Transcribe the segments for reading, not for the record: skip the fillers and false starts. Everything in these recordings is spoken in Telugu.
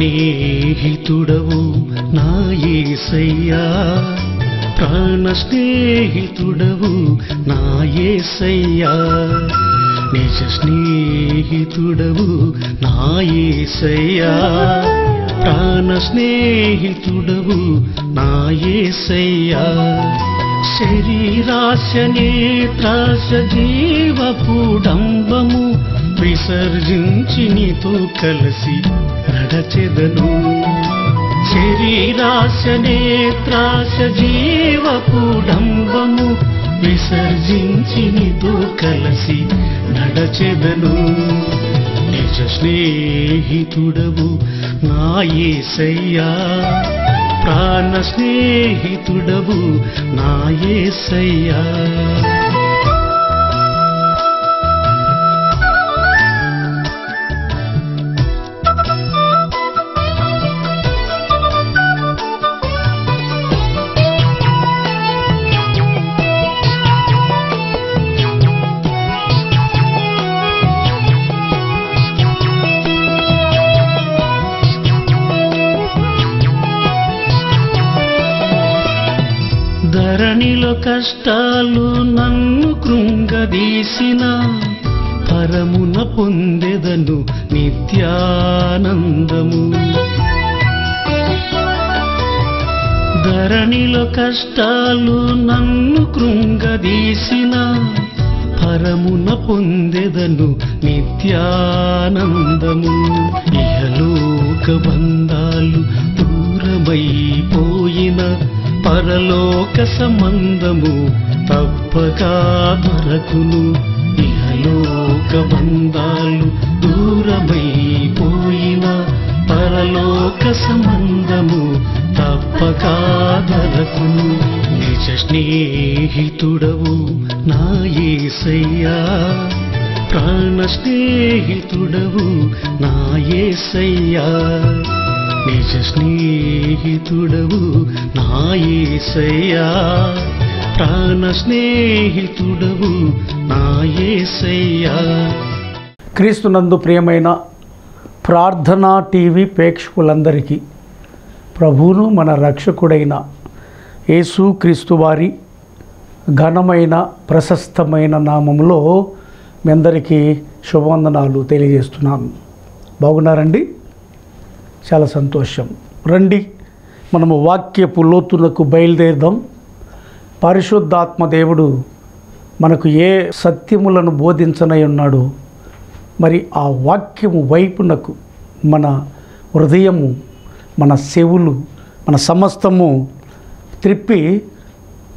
స్నేహితుడవు నా యేసయ్యా, ప్రాణ స్నేహితుడవు నా యేసయ్యా, నిజ స్నేహితుడవు నా యేసయ్యా, ప్రాణ స్నేహితుడవు నా యేసయ్యా. శరీరాశ నేత్రాశ జీవపుడంబము విసర్జించి నీతో కలిసి నడచెదను. శరీరాశ నేత్రాశ జీవపుడంబము విసర్జించి నీతో కలిసి నడచెదను. నిజ స్నేహితుడవు నా యేసయ్యా, ప్రాణ స్నేహితుడవు నా యేసయ్యా. ధరణిలో కష్టాలు నన్ను కృంగదీసిన పరమున పొందెదను నిత్యానందము. ధరణిలో కష్టాలు నన్ను కృంగదీసిన పరమున పొందెదను నిత్యానందము. ఇహలోక బంధాలు దూరమైపోయిన పరలోక సంబంధము తప్పక దొరకును. ఇహలోక బంధాలు దూరమైపోయిన పరలోక సంబంధము తప్పక దొరకును. నిజ స్నేహితుడవు నా యేసయ్యా, ప్రాణ స్నేహితుడవు నా యేసయ్యా, నిజ స్నేహితుడవు నా యేసయ్యా, ప్రాణ స్నేహితుడవు నా యేసయ్యా. క్రీస్తునందు ప్రియమైన ప్రార్థనా టీవీ ప్రేక్షకులందరికీ ప్రభువును మన రక్షకుడైన యేసు క్రీస్తు వారి ఘనమైన ప్రశస్తమైన నామములో మీ అందరికీ శుభవందనాలు తెలియజేస్తున్నాను. బాగున్నారండి? చాలా సంతోషం. రండి మనము వాక్యపు లోతునకు బయలుదేరదాం. పరిశుద్ధాత్మ దేవుడు మనకు ఏ సత్యములను బోధించనై ఉన్నాడో మరి ఆ వాక్యము వైపునకు మన హృదయము, మన చెవులు, మన సమస్తము త్రిప్పి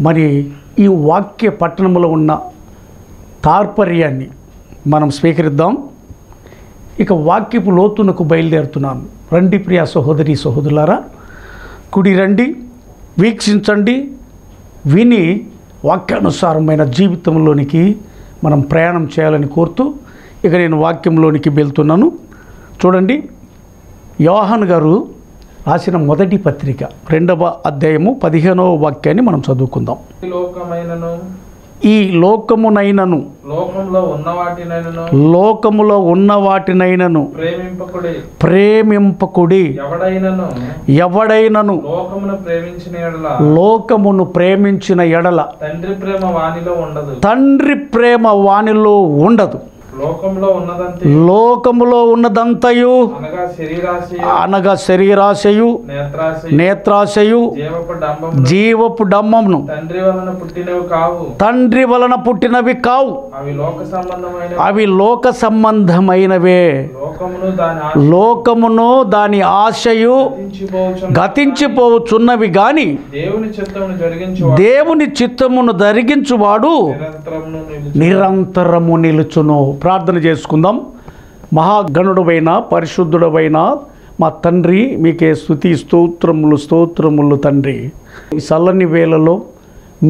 మరి ఈ వాక్య పట్టణంలో ఉన్న తాత్పర్యాన్ని మనం స్వీకరిద్దాం. ఇక వాక్యపు లోతునకు బయలుదేరుతున్నాను. రండి ప్రియ సహోదరి సహోదరులారా, కుడి రండి, వీక్షించండి, విని వాక్యానుసారమైన జీవితంలోనికి మనం ప్రయాణం చేయాలని కోరుతూ ఇక నేను వాక్యంలోనికి వెళ్తున్నాను. చూడండి, యోహాను గారు రాసిన మొదటి పత్రిక 2వ అధ్యాయము 15వ వాక్యాన్ని మనం చదువుకుందాం. ఈ లోకమునైనను లోకములో ఉన్న వాటినైనను ప్రేమింపకుడి. ఎవడైనను లోకమును ప్రేమించిన ఎడల తండ్రి ప్రేమ వానిలో ఉండదు. లోకములో ఉన్నదంతయు అనగా శరీరాశయు, నేత్రాశయు, జీవపు డంబమును తండ్రి వలన పుట్టినవి కావు. అవి లోక సంబంధమైనవే. లోకమును దాని ఆశయు గతించిపోవచ్చున్నవి గాని దేవుని చిత్తమును జరిగించువాడు నిరంతరము నిలుచును. ప్రార్థన చేసుకుందాం. మహాగణుడవైన పరిశుద్ధుడవైన మా తండ్రి, మీకే స్తుతి స్తోత్రములు స్తోత్రములు తండ్రి. ఈ చల్లని వేళలో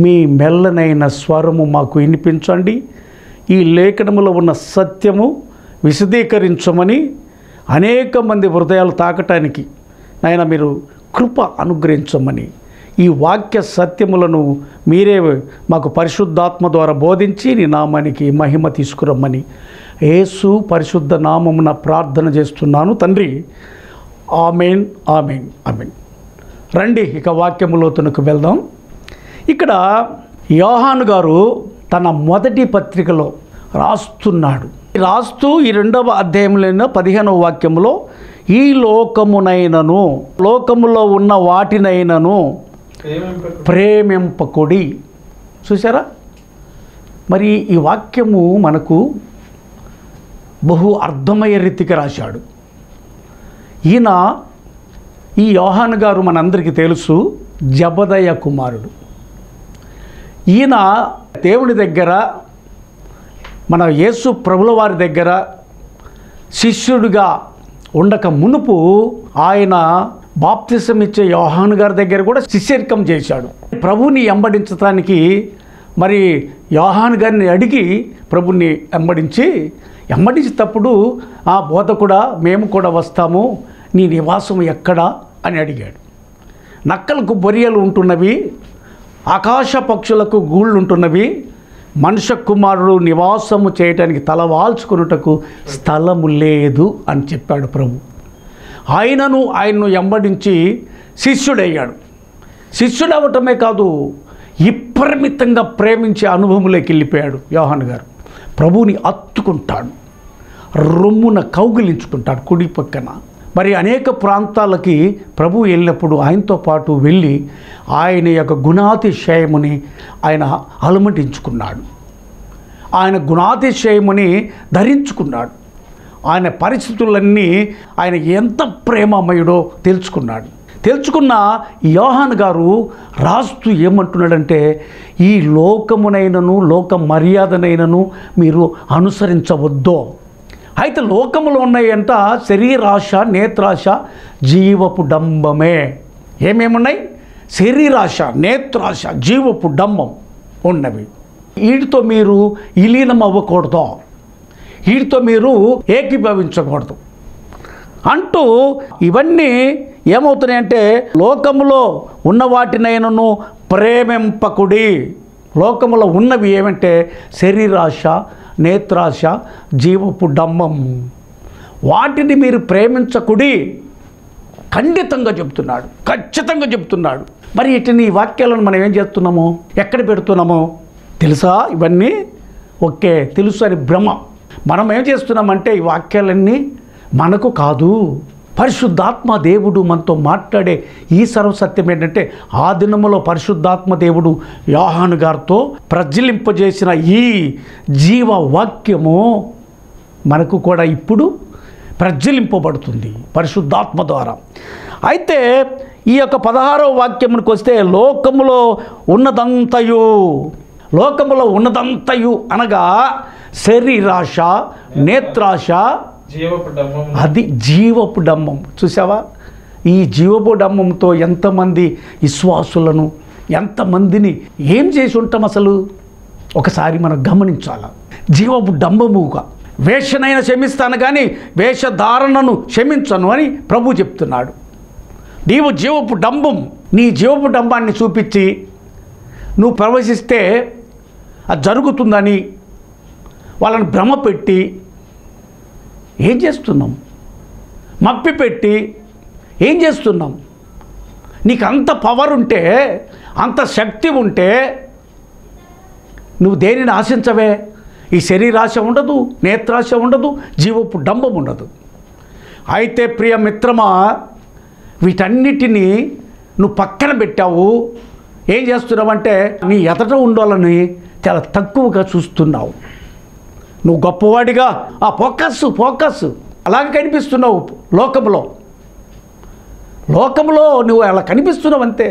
మీ మెల్లనైన స్వరము మాకు వినిపించండి. ఈ లేఖనములో ఉన్న సత్యము విశదీకరించమని అనేక మంది హృదయాలు తాకటానికి నాయన మీరు కృప అనుగ్రహించమని, ఈ వాక్య సత్యములను మీరే మాకు పరిశుద్ధాత్మ ద్వారా బోధించి నీ నామానికి మహిమ తీసుకురమ్మని యేసు పరిశుద్ధ నామమున ప్రార్థన చేస్తున్నాను తండ్రి. Amen, amen, amen. రండి ఇక వాక్యములోతునకు వెళ్దాం. ఇక్కడ యోహాను గారు తన మొదటి పత్రికలో రాస్తూ ఈ 2వ అధ్యాయంలో 15వ వాక్యములో ఈ లోకమునైనను లోకములో ఉన్న వాటినైనను ప్రేమింపకుడి. చూసారా? మరి ఈ వాక్యము మనకు బహు అర్థమయ్యే రీతికి రాశాడు. ఈ యోహాను గారు మనందరికీ తెలుసు, జబదయ కుమారుడు. ఈయన దేవుని దగ్గర, మన యేసు ప్రభుల వారి దగ్గర శిష్యుడిగా ఉండక మునుపు ఆయన బాప్తిసం ఇచ్చే యోహాను గారి దగ్గర కూడా శిష్యరికం చేశాడు. ప్రభుని వెంబడించడానికి మరి యోహాను గారిని అడిగి ప్రభుని వెంబడించేటప్పుడు ఆ బోధకుడా మేము కూడా వస్తాము, నీ నివాసం ఎక్కడా అని అడిగాడు. నక్కలకు బొరియలు ఉంటున్నవి, ఆకాశ పక్షులకు గూళ్ళు ఉంటున్నవి, మనుష్య కుమారుడు నివాసము చేయటానికి తలవాల్చుకున్నటకు స్థలము లేదు అని చెప్పాడు ప్రభు. ఆయన్ను వెంబడించి శిష్యుడయ్యాడు. శిష్యుడవటమే కాదు, విపరీతంగా ప్రేమించే అనుభవంలోకి వెళ్ళిపోయాడు యోహాను గారు. ప్రభువుని అత్తుకుంటాడు, రొమ్మున కౌగిలించుకుంటాడు కుడి పక్కన. మరి అనేక ప్రాంతాలకి ప్రభు వెళ్ళినప్పుడు ఆయనతో పాటు వెళ్ళి ఆయన యొక్క గుణాతిశయముని ఆయన అలమటించుకున్నాడు, ఆయన గుణాతిశయముని ధరించుకున్నాడు. ఆయన పరిస్థితులన్నీ ఆయన ఎంత ప్రేమమయుడో తెలుసుకున్న యోహాను గారు రాస్తూ ఏమంటున్నాడంటే, ఈ లోకమునైనను లోక మర్యాదనైనను మీరు అనుసరించవద్దో. అయితే లోకములో ఉన్నాయంట శరీరాశ, నేత్రాశ, జీవపు డంబమే. ఏమేమున్నాయి? శరీరాశ, నేత్రాశ, జీవపు డంబం ఉన్నవి. వీటితో మీరు విలీనం అవ్వకూడదు, వీటితో మీరు ఏకీభవించకూడదు అంటూ ఇవన్నీ ఏమవుతున్నాయంటే, లోకములో ఉన్న వాటినైనను ప్రేమింపకుడి. లోకములో ఉన్నవి ఏమంటే శరీరాశ, నేత్రాశ, జీవపు డంబం. వాటిని మీరు ప్రేమించకుడి ఖచ్చితంగా చెప్తున్నాడు. మరి వీటిని ఈ వాక్యాలను మనం ఏం చేస్తున్నాము, ఎక్కడ పెడుతున్నామో తెలుసా? ఇవన్నీ ఓకే తెలుసు అని భ్రమ. మనం ఏం చేస్తున్నామంటే ఈ వాక్యాలన్నీ మనకు కాదు, పరిశుద్ధాత్మ దేవుడు మనతో మాట్లాడే ఈ సర్వసత్యం ఏంటంటే, ఆ దినములో పరిశుద్ధాత్మ దేవుడు యోహాను గారితో ప్రజ్వలింపజేసిన ఈ జీవవాక్యము మనకు కూడా ఇప్పుడు ప్రజ్వలింపబడుతుంది పరిశుద్ధాత్మ ద్వారా. అయితే ఈ యొక్క 16వ వాక్యమునికి వస్తే, లోకములో ఉన్నదంతయు అనగా శరీరాశ, నేత్రాశ, అది జీవపు డంబం. చూసావా? ఈ జీవపు డంబంతో ఎంతమంది విశ్వాసులను, ఎంతమందిని ఏం చేసి ఉంటాం అసలు ఒకసారి మనం గమనించాల. జీవపు డంబముగా వేషనైనా క్షమిస్తాను కానీ వేషధారణను క్షమించను అని ప్రభు చెప్తున్నాడు. నీవు జీవపు డంబం, నీ జీవపు డంబాన్ని చూపించి నువ్వు ప్రవేశిస్తే అది జరుగుతుందని వాళ్ళని భ్రమ పెట్టి ఏం చేస్తున్నాం? మప్పి పెట్టి ఏం చేస్తున్నాం? నీకు అంత పవర్ ఉంటే, అంత శక్తి ఉంటే నువ్వు దేనిని ఆశించవే? ఈ శరీరాశ ఉండదు, నేత్రాశ ఉండదు, జీవపు డంబం ఉండదు. అయితే ప్రియ మిత్రమా, వీటన్నిటినీ నువ్వు పక్కన పెట్టావు. ఏం చేస్తున్నావంటే నీ ఎదట ఉండాలని చాలా తక్కువగా చూస్తున్నావు. నువ్వు గొప్పవాడిగా ఫోకస్ అలాగే కనిపిస్తున్నావు. లోకంలో నువ్వు అలా కనిపిస్తున్నావు అంతే.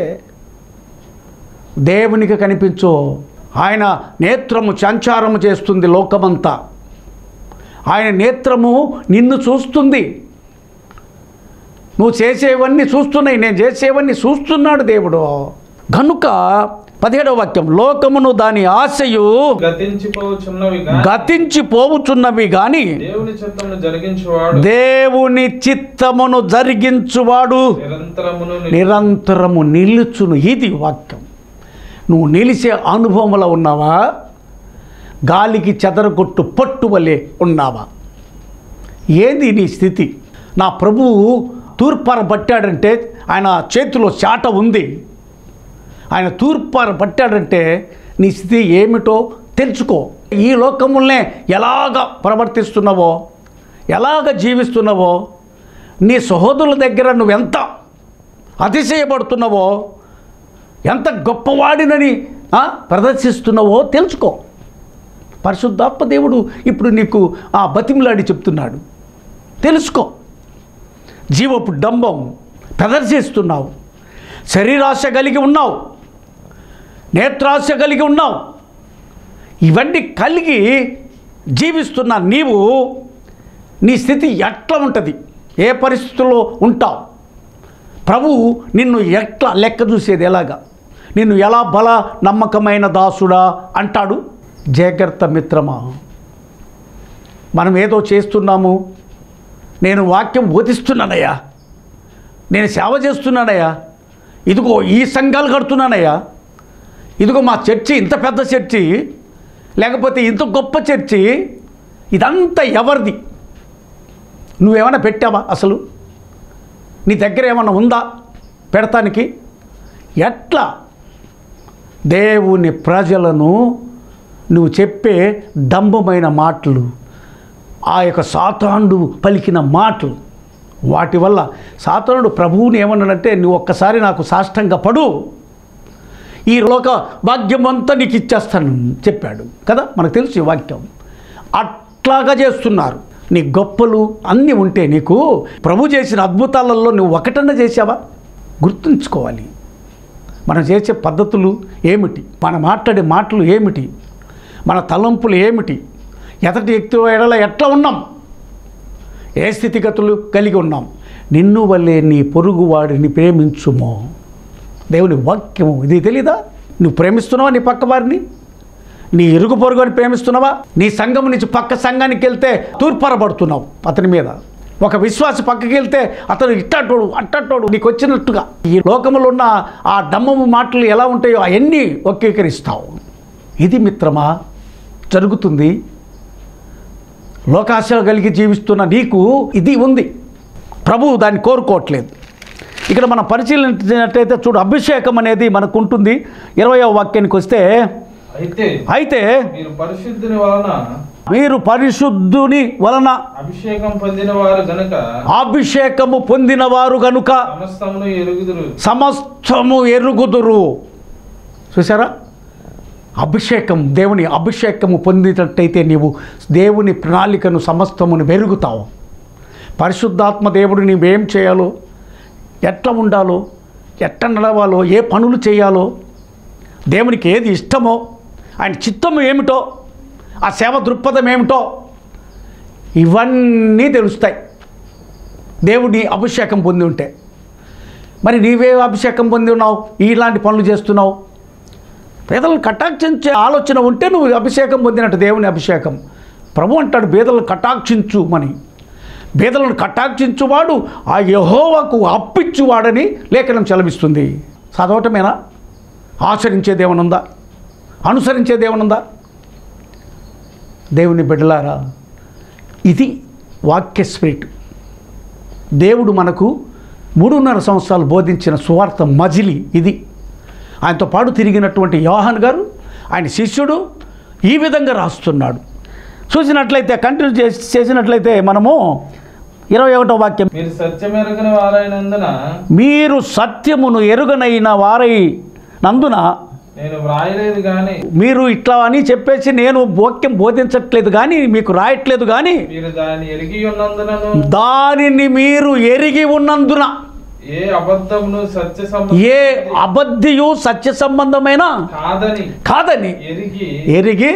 దేవునికి కనిపించు. ఆయన నేత్రము సంచారము చేస్తుంది లోకమంతా. ఆయన నేత్రము నిన్ను చూస్తుంది. నువ్వు చేసేవన్నీ చూస్తున్నాయి, నేను చేసేవన్నీ చూస్తున్నాడు దేవుడు. కనుక 17వ వాక్యం, లోకమును దాని ఆశయు గతించిపోవుచున్నవి గాని దేవుని చిత్తమును జరిగించువాడు నిరంతరము నిలుచును. ఇది వాక్యం. నువ్వు నిలిచే అనుభవంలో ఉన్నావా? గాలికి చెదరగొట్టు పట్టువలే ఉన్నావా? ఏది నీ స్థితి? నా ప్రభువు తూర్పార పట్టాడంటే ఆయన చేతిలో చాట ఉంది. ఆయన తూర్పార పట్టాడంటే నీ స్థితి ఏమిటో తెలుసుకో. ఈ లోకముల్నే ఎలాగ ప్రవర్తిస్తున్నావో, ఎలాగ జీవిస్తున్నావో, నీ సహోదరుల దగ్గర నువ్వెంత అతిశయపడుతున్నావో, ఎంత గొప్పవాడినని ప్రదర్శిస్తున్నావో తెలుసుకో. పరిశుద్ధాత్మ దేవుడు ఇప్పుడు నీకు బతిమిలాడి చెప్తున్నాడు, తెలుసుకో. జీవపు డంబం ప్రదర్శిస్తున్నావు, శరీరాశ కలిగి ఉన్నావు, నేత్రాశ కలిగి ఉన్నావు. ఇవన్నీ కలిగి జీవిస్తున్న నీవు నీ స్థితి ఎట్లా ఉంటుంది, ఏ పరిస్థితుల్లో ఉంటావు? ప్రభువు నిన్ను ఎట్లా లెక్క చూసేది ఎలాగా? నిన్ను ఎలా బల నమ్మకమైన దాసుడా అంటాడు? జాగ్రత్త మిత్రమా, మనం ఏదో చేస్తున్నాము, నేను వాక్యం బోధిస్తున్నానయ్యా, నేను సేవ చేస్తున్నానయ్యా, ఇదిగో ఈ సంఘాలు కడుతున్నానయ్యా, ఇదిగో మా చర్చి ఇంత పెద్ద చర్చి, లేకపోతే ఇంత గొప్ప చర్చి, ఇదంతా ఎవరిది? నువ్వేమైనా పెట్టావా? అసలు నీ దగ్గర ఏమైనా ఉందా పెడతానికి? ఎట్లా దేవుని ప్రజలను నువ్వు చెప్పే డంబమైన మాటలు, ఆ యొక్క సాతానుడు పలికిన మాటలు, వాటి వల్ల సాతానుడు ప్రభువుని ఏమన్నాడంటే, నువ్వు ఒక్కసారి నాకు సాష్టంగా పడు, ఈ లోక భాగ్యం అంతా నీకు ఇచ్చేస్తాను చెప్పాడు కదా, మనకు తెలుసు ఈ వాక్యం. అట్లాగా చేస్తున్నారు. నీ గొప్పలు అన్నీ ఉంటే నీకు ప్రభు చేసిన అద్భుతాలలో నువ్వు ఒకటన్నా చేసావా? గుర్తుంచుకోవాలి. మనం చేసే పద్ధతులు ఏమిటి, మనం మాట్లాడే మాటలు ఏమిటి, మన తలంపులు ఏమిటి, ఎతటి వ్యక్తి ఎడల ఎట్లా ఉన్నాం, ఏ స్థితిగతులు కలిగి ఉన్నాం. నిన్ను వల్లే నీ పొరుగువాడిని ప్రేమించుమో, దేవుని వాక్యము. ఇది తెలీదా? నువ్వు ప్రేమిస్తున్నావా నీ పక్క వారిని? నీ ఇరుగు పొరుగు అని ప్రేమిస్తున్నావా? నీ సంఘం నుంచి పక్క సంఘానికి వెళ్తే తూర్పారబడుతున్నావు అతని మీద. ఒక విశ్వాసి పక్కకి వెళ్తే అతను ఇట్టటోడు అట్టటోడు నీకు వచ్చినట్టుగా. ఈ లోకంలో ఉన్న ఆ డమ్మము మాటలు ఎలా ఉంటాయో అవన్నీ వక్రీకరిస్తావు. ఇది మిత్రమా జరుగుతుంది. లోకాశలు కలిగి జీవిస్తున్న నీకు ఇది ఉంది. ప్రభువు దాన్ని కోరుకోవట్లేదు. ఇక్కడ మనం పరిశీలించినట్లయితే చూడు, అభిషేకం అనేది మనకు ఉంటుంది. 20వ వాక్యానికి వస్తే, అయితే మీరు పరిశుద్ధుని వలన అభిషేకము పొందినవారు గనుక సమస్తము ఎరుగుదురు. చూసారా? అభిషేకం, దేవుని అభిషేకము పొందినట్టయితే నీవు దేవుని ప్రణాళికను సమస్తమును వెరుగుతావు. పరిశుద్ధాత్మ దేవుడు నీవేం చేయాలో, ఎట్లా ఉండాలో, ఎట్లా నడవాలో, ఏ పనులు చేయాలో, దేవునికి ఏది ఇష్టమో, ఆయన చిత్తము ఏమిటో, ఆ సేవ దృక్పథం ఏమిటో, ఇవన్నీ తెలుస్తాయి దేవుడి అభిషేకం పొంది ఉంటే. మరి నీవే అభిషేకం పొంది ఉన్నావు, ఇలాంటి పనులు చేస్తున్నావు? పేదలను కటాక్షించే ఆలోచన ఉంటే నువ్వు అభిషేకం పొందినట్టు. దేవుని అభిషేకం ప్రభు అంటాడు, పేదలను కటాక్షించుమని. పేదలను కటాక్షించువాడు ఆ యెహోవాకు అప్పిచ్చువాడని లేఖనం సెలవిస్తుంది. చదవటమేనా? ఆచరించేదేమనుందా? అనుసరించేదేమనుందా? దేవుని బిడ్డలారా, ఇది వాక్య స్పిరిట్. దేవుడు మనకు 3.5 సంవత్సరాలు బోధించిన సువార్త మజిలీ ఇది. ఆయనతో పాటు తిరిగినటువంటి యోహాన్ గారు, ఆయన శిష్యుడు ఈ విధంగా రాస్తున్నాడు. చూసినట్లయితే కంటిన్యూ చేసినట్లయితే మనము 21వ వాక్యం, మీరు సత్యమును ఎరుగనైన వారైనందున నేను వ్రాయలేదు కానీ, మీరు ఇట్లా అని చెప్పేసి నేను వాక్యం బోధించట్లేదు కానీ, మీకు రాయట్లేదు కానీ, మీరు దానిని ఎరిగి ఉన్నందున, దానిని మీరు ఎరిగి ఉన్నందున, ఏ అబద్ధియు సత్య సంబంధమైన కాదని ఎరిగి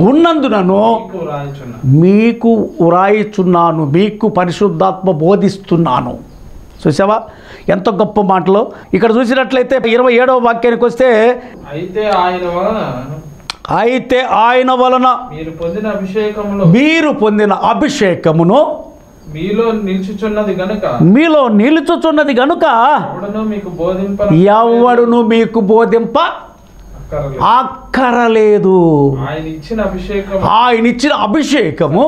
ఉన్నందునను మీకు వ్రాయిచున్నాను, మీకు పరిశుద్ధాత్మ బోధిస్తున్నాను. చూసావా ఎంత గొప్ప మాటలో. ఇక్కడ చూసినట్లయితే 27వ వాక్యానికి వస్తే, అయితే ఆయన వలన మీరు పొందిన అభిషేకమును మీలో నిలుచుచున్నది గనుక ఎవడును మీకు బోధింప అక్కరలేదు. ఆయన ఇచ్చిన అభిషేకము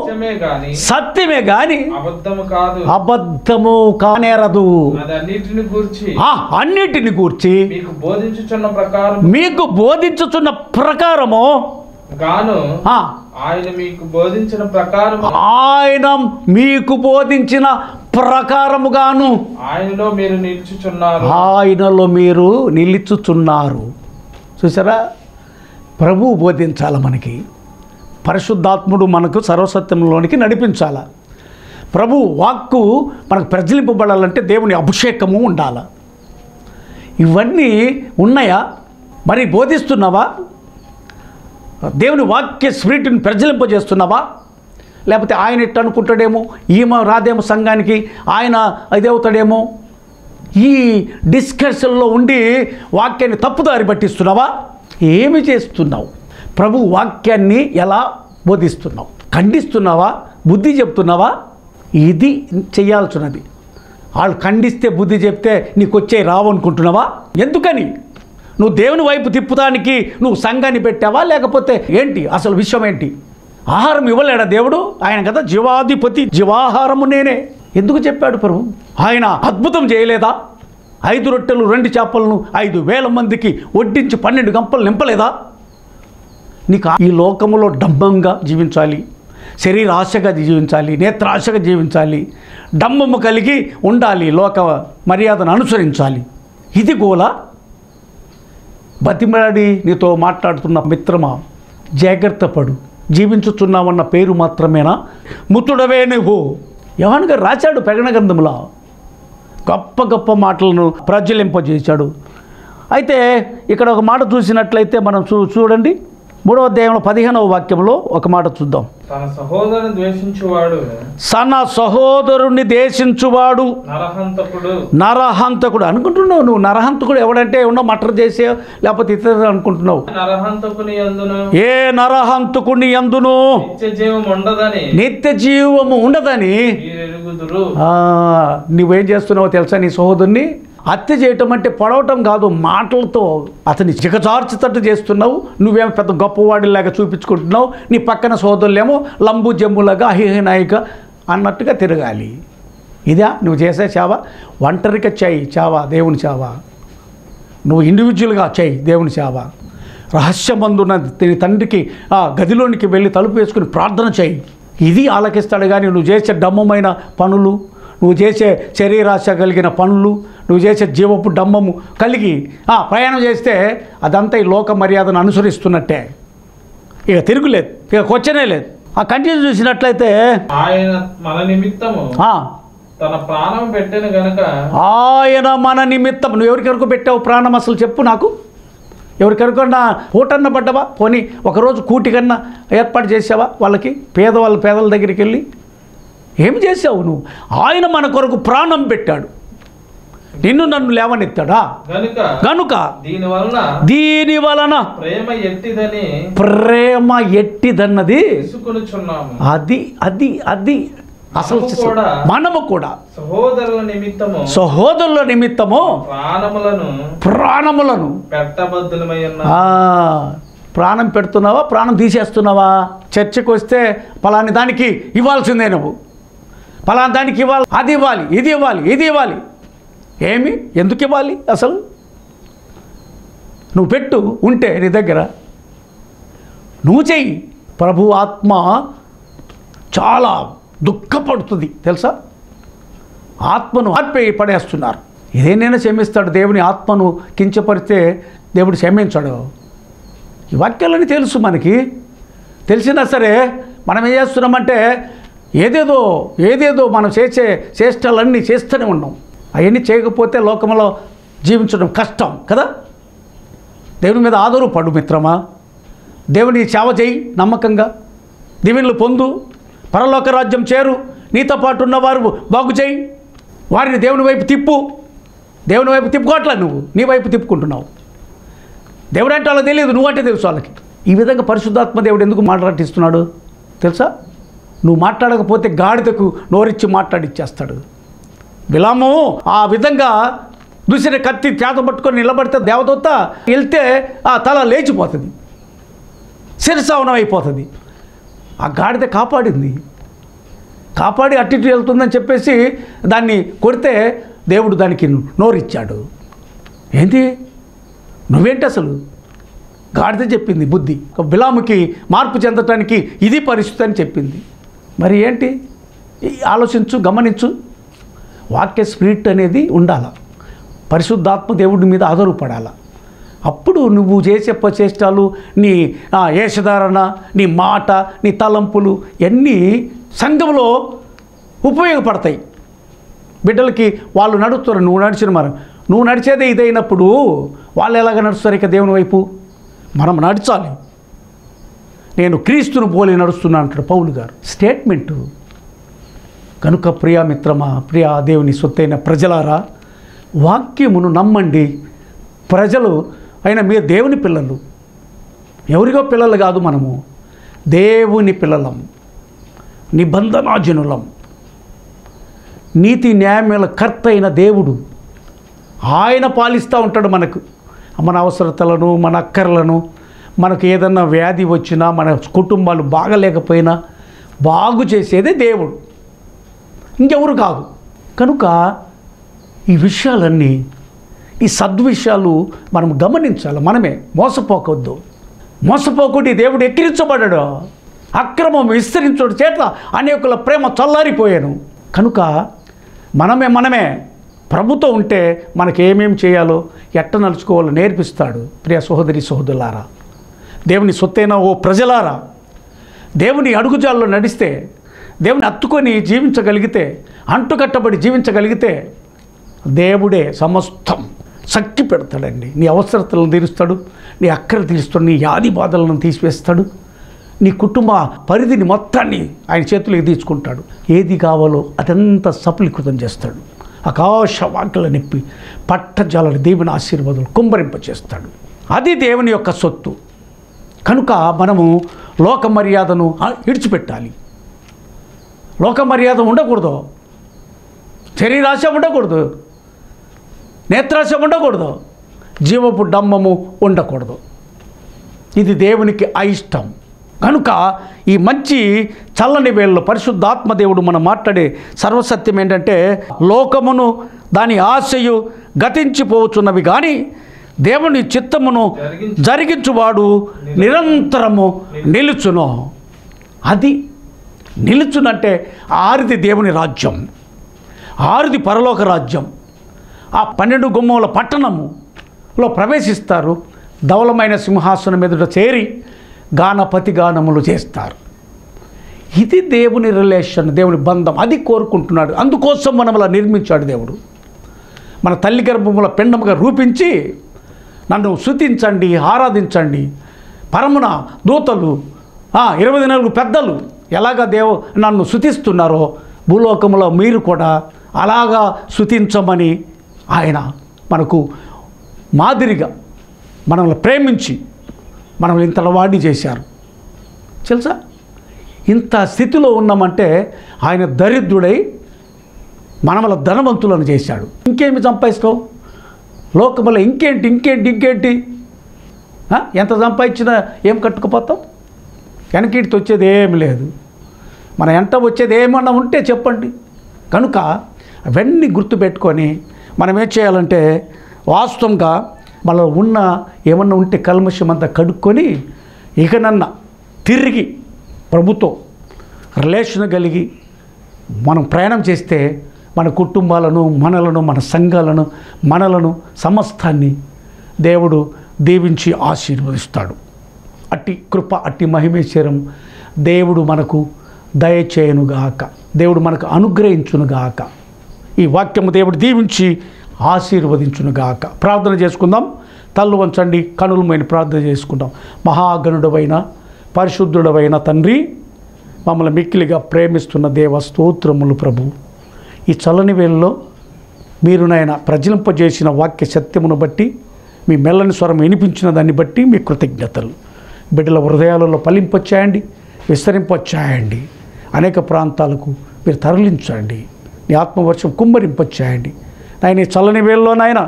సత్యమే గాని అబద్ధము కానేరదు. అన్నిటిని గూర్చి మీకు బోధించుచున్న ప్రకారము ఆయన మీకు బోధించిన ప్రకారముగాను ఆయనలో మీరు నిలుచుచున్నారు. చూసారా, ప్రభువు బోధించాల, మనకి పరిశుద్ధాత్ముడు మనకు సర్వసత్యంలోనికి నడిపించాల. ప్రభు వాక్కు మనకు ప్రజ్వలింపబడాలంటే దేవుని అభిషేకము ఉండాల. ఇవన్నీ ఉన్నాయా? మరి బోధిస్తున్నావా? దేవుని వాక్య స్పిరిట్ని ప్రజ్వలింపజేస్తున్నావా? లేకపోతే ఆయన ఎట్టు అనుకుంటాడేమో, ఈమె రాదేమో సంఘానికి, ఆయన అదేవుతాడేమో, ఈ డిస్కషన్లో ఉండి వాక్యాన్ని తప్పుదారి పట్టిస్తున్నావా? ఏమి చేస్తున్నావు? ప్రభు వాక్యాన్ని ఎలా బోధిస్తున్నావు? ఖండిస్తున్నావా? బుద్ధి చెప్తున్నావా? ఇది చేయాల్సినది. వాళ్ళు ఖండిస్తే బుద్ధి చెప్తే నీకు వచ్చే రావనుకుంటున్నావా? ఎందుకని? నువ్వు దేవుని వైపు తిప్పుతానికి నువ్వు సంఘాన్ని పెట్టావా? లేకపోతే ఏంటి అసలు విషయం ఏంటి? ఆహారం ఇవ్వలేడా దేవుడు? ఆయన కదా జీవాధిపతి, జీవాహారము నేనే. ఎందుకు చెప్పాడు ప్రభు? ఆయన అద్భుతం చేయలేదా? 5 రొట్టెలు 2 చేపలను 5,000 మందికి వడ్డించి 12 గంపలు నింపలేదా? నీకు ఈ లోకములో డంబంగా జీవించాలి, శరీరాశగా జీవించాలి, నేత్రాశగా జీవించాలి, డంబము కలిగి ఉండాలి, లోక మర్యాదను అనుసరించాలి. ఇది గోల. బతిమలాడి నీతో మాట్లాడుతున్న మిత్రమా, జాగ్రత్త పడు. జీవించుచున్నామన్న పేరు మాత్రమేనా? ముతుడవే నువ్వు. యోహాను గారు రాశాడు ప్రకటన గ్రంథంలో, గొప్ప గొప్ప మాటలను ప్రజ్వలింపజేశాడు. అయితే ఇక్కడ ఒక మాట చూసినట్లయితే మనం చూడండి, 3వ అధ్యాయంలో 15వ వాక్యంలో ఒక మాట చూద్దాం. తన సహోదరుని దేశించువాడు నరహంతకుడు. అనుకుంటున్నావు నువ్వు నరహంతకుడు ఎవడంటే ఏమన్నా మటర్ చేసే లేకపోతే ఇతర అనుకుంటున్నావు. ఏ నరహంతకుని యందును నిత్య జీవము ఉండదని నువ్వేం చేస్తున్నావో తెలుసా? నీ సహోదరుని హత్య చేయటం అంటే పొడవటం కాదు, మాటలతో అతన్ని చికచార్చుతట్టు చేస్తున్నావు. నువ్వేమో పెద్ద గొప్పవాడిలాగా చూపించుకుంటున్నావు, నీ పక్కన సోదరులేమో లంబు జమ్ములాగా అహినాయిక అన్నట్టుగా తిరగాలి. ఇదా నువ్వు చేసే చావా? ఒంటరిగా చేయి చావా, దేవుని చావా. నువ్వు ఇండివిజువల్గా చేయి దేవుని చావా. రహస్యమందున్న తండ్రికి గదిలోనికి వెళ్ళి తలుపు వేసుకుని ప్రార్థన చేయి. ఇది ఆలకిస్తాడు. కానీ నువ్వు చేసే డమ్మమైన పనులు, నువ్వు చేసే శరీరాశ కలిగిన పనులు, నువ్వు చేసే జీవపు డమ్మము కలిగి ప్రయాణం చేస్తే అదంతా ఈ లోక మర్యాదను అనుసరిస్తున్నట్టే. ఇక తిరుగులేదు, ఇక క్వశ్చనే లేదు. ఆ కంటిన్యూ చూసినట్లయితే ఆయన మన నిమిత్తము తన ప్రాణం పెట్టెను గనుక, ఆయన మన నిమిత్తం. నువ్వు ఎవరికెవరికి పెట్టావు ప్రాణం అసలు చెప్పు నాకు. ఎవరికెవరికన్నా పూటన్న పడ్డావా? పోనీ ఒకరోజు కూటికన్నా ఏర్పాటు చేసావా వాళ్ళకి? పేదల దగ్గరికి వెళ్ళి ఏమి చేసావు నువ్వు? ఆయన మన కొరకు ప్రాణం పెట్టాడు, నిన్ను నన్ను లేవనెత్తాడా? గనుక దీని వలన ప్రేమ ఎట్టిదన్నది అది అది అది అసలు మనము కూడా సహోదరుల నిమిత్తము ప్రాణములను ప్రాణం పెడుతున్నావా? ప్రాణం తీసేస్తున్నావా? చర్చకు వస్తే పలాని దానికి ఇవ్వాల్సిందే, నువ్వు పలాని దానికి ఇవ్వాలి, అది ఇవ్వాలి, ఇది ఇవ్వాలి, ఇది ఇవ్వాలి. ఏమి ఎందుకు ఇవ్వాలి అసలు? నువ్వు పెట్టు ఉంటే నీ దగ్గర, నువ్వు చెయ్యి. ప్రభు ఆత్మ చాలా దుఃఖపడుతుంది తెలుసా? ఆత్మను పడేస్తున్నారు. ఏదైనా క్షమిస్తాడు. దేవుని ఆత్మను కించపరిస్తే దేవుడు క్షమించాడు. ఈ వాక్యాలని తెలుసు మనకి. తెలిసినా సరే మనం ఏం చేస్తున్నామంటే ఏదేదో మనం చేసే చేష్టలన్నీ చేస్తూనే ఉన్నాం. అవన్నీ చేయకపోతే లోకంలో జీవించడం కష్టం కదా. దేవుని మీద ఆధారపడు మిత్రమా. దేవుని సేవ చేయి, నమ్మకంగా దీవెనలు పొందు, పరలోక రాజ్యం చేరు. నీతో పాటు ఉన్నవారు బాగు చేయి, వారిని దేవుని వైపు తిప్పు. దేవుని వైపు తిప్పుకోవట్లా, నువ్వు నీ వైపు తిప్పుకుంటున్నావు. దేవుడు అంటే వాళ్ళకి తెలియదు, నువ్వంటే తెలుసు వాళ్ళకి. ఈ విధంగా పరిశుద్ధాత్మ దేవుడు ఎందుకు మాట్లాడిస్తున్నాడు తెలుసా? నువ్వు మాట్లాడకపోతే గాడిదకు నోరిచ్చి మాట్లాడిచ్చేస్తాడు. బిలాము ఆ విధంగా దూసిన కత్తి చేత పట్టుకొని నిలబడితే దేవదూత వెళ్తే ఆ తల లేచిపోతుంది, శిరసావనం అయిపోతుంది. ఆ గాడిద కాపాడి అటు ఇటు వెళ్తుందని చెప్పేసి దాన్ని కొడితే దేవుడు దానికి నోరిచ్చాడు. ఏంటి నువ్వేంటి అసలు? గాడిద చెప్పింది బుద్ధి. బిలాముకి మార్పు చెందటానికి ఇది పరిస్థితి అని చెప్పింది. మరి ఏంటి? ఆలోచించు, గమనించు. వాక్య స్పిరిట్ అనేది ఉండాల, పరిశుద్ధాత్మ దేవుడి మీద ఆధారపడాల. అప్పుడు నువ్వు చేసే ప్రచేష్టాలు, నీ వేషధారణ, నీ మాట, నీ తలంపులు ఇవన్నీ సంఘంలో ఉపయోగపడతాయి. బిడ్డలకి వాళ్ళు నడుస్తారు, నువ్వు నడిచేదే ఇదైనప్పుడు వాళ్ళు ఎలాగ నడుస్తారు? ఇక దేవుని వైపు మనం నడచాలి. నేను క్రీస్తును పోలి నడుస్తున్నాను అంటాడు పౌలు గారు. స్టేట్మెంటు. కనుక ప్రియా మిత్రమా, ప్రియా దేవుని సొత్తైన ప్రజలారా, వాక్యమును నమ్మండి. ప్రజలు అయినా మీరు దేవుని పిల్లలు, ఎవరిగో పిల్లలు కాదు, మనము దేవుని పిల్లలం, నిబంధనాజనులం. నీతి న్యాయముల కర్త అయిన దేవుడు ఆయన పాలిస్తూ ఉంటాడు మనకు. మన అవసరతలను, మన అక్కర్లను, మనకు ఏదన్నా వ్యాధి వచ్చినా, మన కుటుంబాలు బాగలేకపోయినా బాగు చేసేదే దేవుడు, ఇంకెవరు కాదు. కనుక ఈ విషయాలన్నీ, ఈ సద్విషయాలు మనం గమనించాలి. మనమే మోసపోవద్దు. మోసపోకుండా దేవుడు ఎక్కిరించబడ్డాడు. అక్రమం విస్తరించడం చేత అనేకుల ప్రేమ చల్లారిపోయాను. కనుక మనమే ప్రభుతో ఉంటే మనకేమేం చేయాలో, ఎట్ట నడుచుకోవాలో నేర్పిస్తాడు. ప్రియ సహోదరి సహోదరులారా, దేవుని సొత్తైన ఓ ప్రజలారా, దేవుని అడుగుజాల్లో నడిస్తే, దేవుని హత్తుకొని జీవించగలిగితే, అంటుకట్టబడి జీవించగలిగితే దేవుడే సమస్తం శక్తి పెడతాడండి. నీ అవసరతలను తీరుస్తాడు, నీ అక్కర తీరుస్తాడు, నీ వ్యాధి బాధలను తీసివేస్తాడు, నీ కుటుంబ పరిధిని మొత్తాన్ని ఆయన చేతులకు తీసుకుంటాడు. ఏది కావాలో అదంతా సఫలీకృతం చేస్తాడు. ఆకాశ వాక్యల నిప్పి పట్టజాలని దేవుని ఆశీర్వాదాలు కుమ్మరింపచేస్తాడు. అది దేవుని యొక్క సొత్తు. కనుక మనము లోక మర్యాదను విడిచిపెట్టాలి. లోక మర్యాద ఉండకూడదు, శరీరాశ ఉండకూడదు, నేత్రాశ ఉండకూడదు, జీవపు డంబము ఉండకూడదు. ఇది దేవునికి అయిష్టం. కనుక ఈ మంచి చల్లని వేళలో పరిశుద్ధాత్మ దేవుడు మనం మాట్లాడే సర్వసత్యం ఏంటంటే, లోకమును దాని ఆశయు గతించిపోవచ్చున్నవి కానీ దేవుని చిత్తమును జరిగించువాడు నిరంతరము నిలుచును. అది నిలుచునంటే ఆరిది దేవుని రాజ్యం, ఆరిది పరలోక రాజ్యం. ఆ 12 గుమ్మముల పట్టణములో ప్రవేశిస్తారు. ధవలమైన సింహాసనం ఎదుట చేరి గానపతి గానములు చేస్తారు. ఇది దేవుని రిలేషన్, దేవుని బంధం. అది కోరుకుంటున్నాడు. అందుకోసం మనమలా నిర్మించాడు దేవుడు. మన తల్లి గర్భముల పిండముగా రూపించి నన్ను స్తుతించండి, ఆరాధించండి. పరమున దూతలు 24 పెద్దలు ఎలాగ నన్ను స్తుతిస్తున్నారో భూలోకంలో మీరు కూడా అలాగా స్తుతించమని ఆయన మనకు మాదిరిగా మనల్ని ప్రేమించి మనల్ని ఇంతలా వాడిని చేశారు. తెలుసా? ఇంత స్థితిలో ఉన్నామంటే ఆయన దరిద్రుడై మనమల ధనవంతులను చేశాడు. ఇంకేమి సంపాదిస్తావు లోకములో? ఇంకేంటి ఎంత సంపాదించినా ఏం కట్టుకుపోతాం? వెనకిటితో వచ్చేది ఏమి లేదు. మన ఎంట వచ్చేది ఏమన్నా ఉంటే చెప్పండి. కనుక అవన్నీ గుర్తుపెట్టుకొని మనం ఏం చేయాలంటే, వాస్తవంగా మనలో ఉన్న ఏమన్నా ఉంటే కల్మషం అంతా కడుక్కొని ఇకనన్నా తిరిగి ప్రభుతో రిలేషన్ కలిగి మనం ప్రయాణం చేస్తే మన కుటుంబాలను, మనలను, మన సంఘాలను, మనలను, సమస్తాన్ని దేవుడు దీవించి ఆశీర్వదిస్తాడు. అట్టి కృప, అట్టి మహిమేశ్వరం దేవుడు మనకు దయచేయునుగాక, దేవుడు మనకు అనుగ్రహించునుగాక. ఈ వాక్యము దేవుడు దీవించి ఆశీర్వదించునుగాక. ప్రార్థన చేసుకుందాం. తల్లు వంచండి, కనులమైన ప్రార్థన చేసుకుందాం. మహాగణుడవైన పరిశుద్ధుడవైన తండ్రి, మమ్మల్ని మిక్కిలిగా ప్రేమిస్తున్న దేవ స్తోత్రములు ప్రభు. ఈ చల్లని వేళలో మీరు నాయన ప్రజలింపజేసిన వాక్య సత్యమును బట్టి, మీ మెల్లని స్వరం వినిపించిన దాన్ని బట్టి మీ కృతజ్ఞతలు. బిడ్డల హృదయాలలో ఫలింపచేయండి, విస్తరింపచేయండి. అనేక ప్రాంతాలకు మీరు తరలించండి. నీ ఆత్మవర్షం కుమ్మరింపచేయండి. నాయన ఈ చల్లని వేళలో నాయన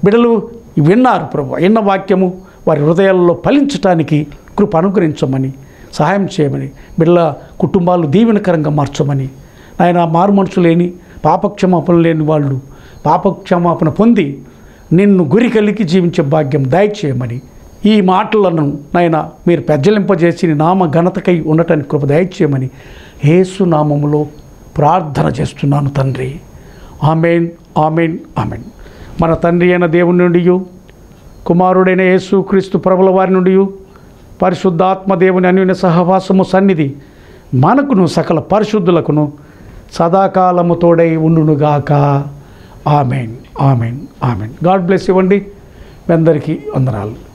బిడ్డలు విన్నారు ప్రభు, విన్న వాక్యము వారి హృదయాల్లో ఫలించటానికి కృప అనుగ్రహించమని, సహాయం చేయమని, బిడ్డల కుటుంబాలు దీవెనకరంగా మార్చమని, ఆయన మారు మనసు లేని పాపక్షమాపణ లేని వాళ్ళు పాపక్షమాపణ పొంది నిన్ను గురి కలిగి జీవించే భాగ్యం దయచేయమని, ఈ మాటలను నాయన మీరు పెద్దలింపజేసి నీ నామ ఘనతకై ఉండటానికి కృప దయచేయమని యేసు నామములో ప్రార్థన చేస్తున్నాను తండ్రి. ఆమేన్, ఆమేన్, ఆమేన్. మన తండ్రి అయిన దేవుని నుండి, కుమారుడైన యేసు క్రీస్తు ప్రభుల వారి నుండి, పరిశుద్ధాత్మ దేవుని అన్యోన్య సహవాసము సన్నిధి మనకును సకల పరిశుద్ధులకును సదాకాలము తోడై ఉండునుగాక. ఆమేన్, ఆమేన్, ఆమేన్. గాడ్ బ్లెస్ ఇవ్వండి. మీ అందరికీ వందనాలు.